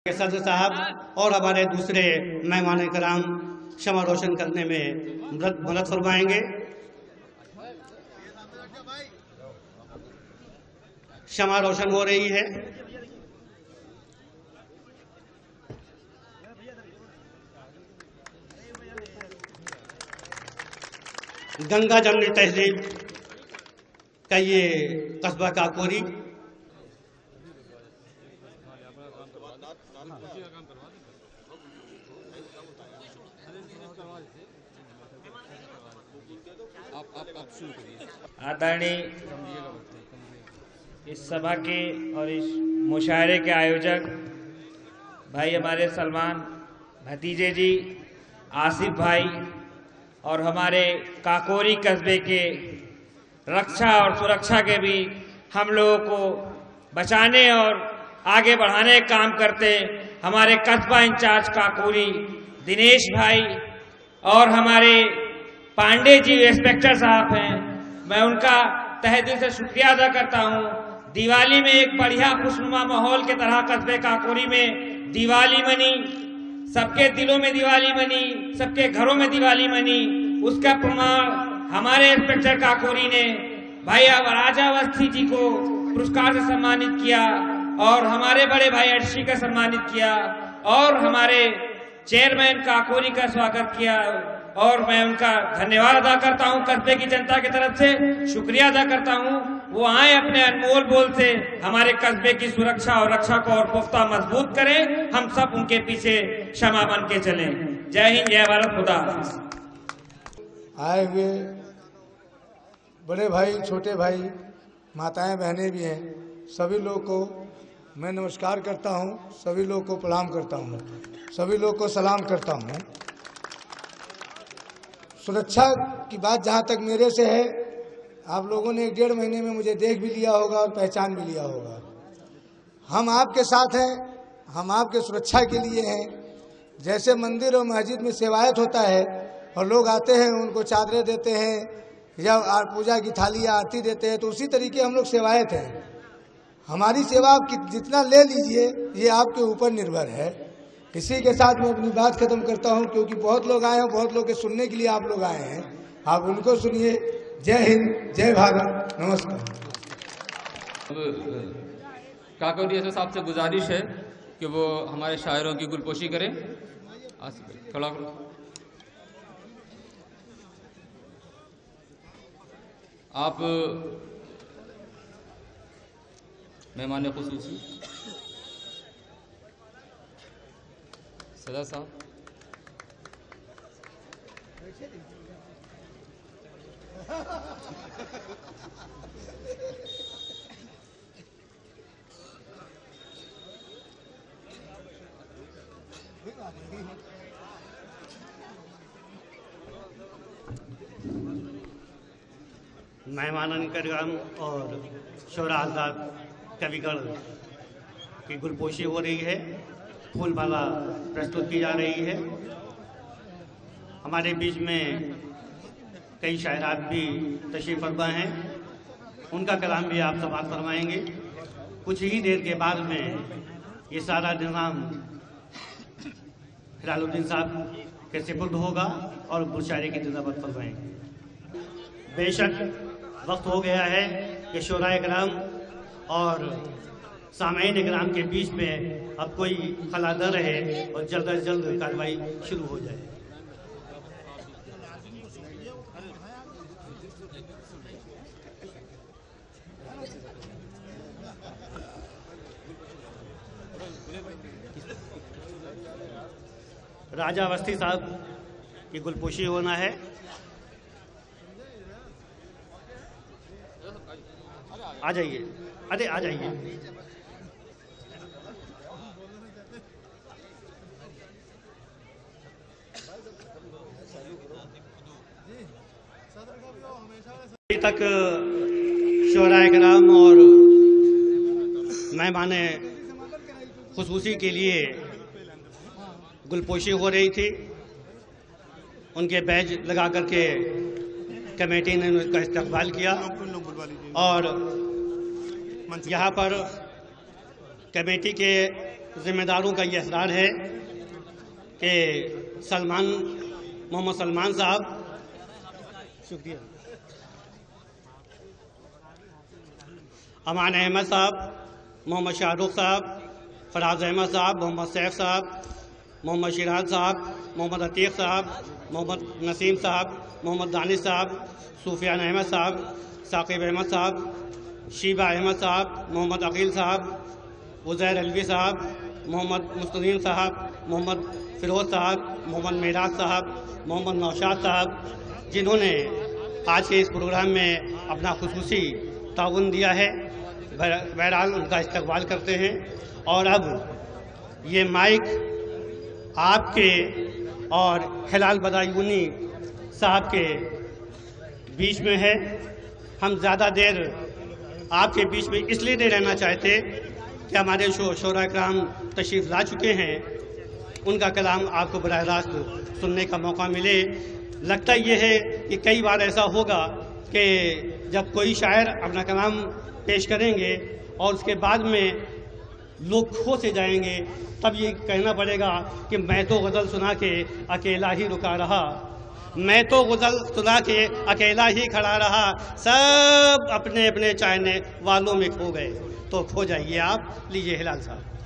के सदर साहब और हमारे दूसरे मेहमान कराम शमा रोशन करने में मदद फरमाएंगे। शमा रोशन हो रही है। गंगा जमुनी तहजीब का ये कस्बा काकोरी आदरणीय इस सभा के और इस मुशायरे के आयोजक भाई हमारे सलमान भतीजे जी, आसिफ भाई और हमारे काकोरी कस्बे के रक्षा और सुरक्षा के भी हम लोगों को बचाने और आगे बढ़ाने का काम करते हमारे कस्बा इंचार्ज काकोरी दिनेश भाई और हमारे पांडे जी इंस्पेक्टर साहब हैं, मैं उनका तहे दिल से शुक्रिया अदा करता हूं। दिवाली में एक बढ़िया खुशनुमा माहौल के तरह कस्बे काकोरी में दिवाली मनी, सबके दिलों में दिवाली मनी, सबके घरों में दिवाली मनी। उसका प्रमाण हमारे इंस्पेक्टर काकोरी ने भाई राजा अवस्थी जी को पुरस्कार से सम्मानित किया और हमारे बड़े भाई अर्शी का सम्मानित किया और हमारे चेयरमैन काकोरी का स्वागत किया और मैं उनका धन्यवाद अदा करता हूं। कस्बे की जनता की तरफ से शुक्रिया अदा करता हूं। वो आए अपने अनमोल बोल से हमारे कस्बे की सुरक्षा और रक्षा को और पुख्ता मजबूत करें। हम सब उनके पीछे क्षमा बन के चलें। जय हिंद, जय भारत, खुदा हाफिज। आए हुए बड़े भाई, छोटे भाई, माताएं, बहनें भी हैं, सभी लोग को मैं नमस्कार करता हूं, सभी लोग को प्रणाम करता हूं, सभी लोग को सलाम करता हूं। सुरक्षा की बात जहां तक मेरे से है, आप लोगों ने 1.5 महीने में मुझे देख भी लिया होगा और पहचान भी लिया होगा। हम आपके साथ हैं, हम आपके सुरक्षा के लिए हैं। जैसे मंदिर और मस्जिद में सेवायत होता है और लोग आते हैं, उनको चादरें देते हैं या पूजा की थाली या आरती देते हैं, तो उसी तरीके हम लोग सेवायत हैं। हमारी सेवा आप जितना ले लीजिए, ये आपके ऊपर निर्भर है। इसी के साथ मैं अपनी बात खत्म करता हूं, क्योंकि बहुत लोग आए हैं, बहुत लोग के सुनने के लिए आप लोग आए हैं। आप उनको सुनिए। जय हिंद, जय भारत, नमस्कार। काकोरी साहब से गुजारिश है कि वो हमारे शायरों की गुलपोशी करें। खड़ा करो। आप मेहमान खुसूसी सदा साहब, मेहमान कराम और शोरा आजाद कविगण की गुलपोशी हो रही है, फूलमाला प्रस्तुत की जा रही है। हमारे बीच में कई शायरात भी तशरीफ़ फरमा हैं, उनका कलाम भी आप समाअत फरमाएंगे। कुछ ही देर के बाद में ये सारा निज़ाम हिलालुद्दीन साहब के सुपुर्द होगा और मुशायरे की निज़ामत फरमाएंगे। बेशक वक्त हो गया है कि शोराए कराम और सामईन कराम के बीच में अब कोई खला न रहे और जल्द अज जल्द कार्रवाई शुरू हो जाए। राजा अवस्थी साहब की गुलपोशी होना है। आ जाइए, अरे आ जाइए। अभी तक शोराए कराम और मेहमान खुसूसी के लिए गुलपोशी हो रही थी। उनके बैज लगा करके कमेटी ने उसका इस्तकबाल किया और यहाँ पर कमेटी के जिम्मेदारों का ये असरार है कि मोहम्मद सलमान साहब, शुक्रिया, अमान अहमद साहब, मोहम्मद शाहरुख साहब, फराज अहमद साहब, मोहम्मद सैफ साहब, मोहम्मद शिराज साहब, मोहम्मद अतीक साहब, मोहम्मद नसीम साहब, मोहम्मद दानिश साहब, सूफियान अहमद साहब, साकिब अहमद साहब, शीबा अहमद साहब, मोहम्मद अकील साहब, उज़ैर अलवी साहब, मोहम्मद मुस्तकीम साहब, मोहम्मद फिरोज साहब, मोहम्मद मेराज साहब, मोहम्मद नौशाद साहब, जिन्होंने आज के इस प्रोग्राम में अपना खुसूसी ताउन दिया है। बहरहाल उनका इस्तकबाल करते हैं। और अब ये माइक आपके और हिलाल बदायूनी साहब के बीच में है। हम ज़्यादा देर आपके बीच में इसलिए नहीं रहना चाहते कि हमारे शोरा इकराम तशरीफ़ ला चुके हैं, उनका कलाम आपको बराह रास्त सुनने का मौका मिले। लगता ये है कि कई बार ऐसा होगा कि जब कोई शायर अपना कलाम पेश करेंगे और उसके बाद में लोग खो से जाएंगे, तब ये कहना पड़ेगा कि मैं तो गज़ल सुना के अकेला ही रुका रहा, मैं तो गज़ल सुना के अकेला ही खड़ा रहा, सब अपने अपने चाहने वालों में खो गए। तो खो जाइए आप। लीजिए हिलाल साहब।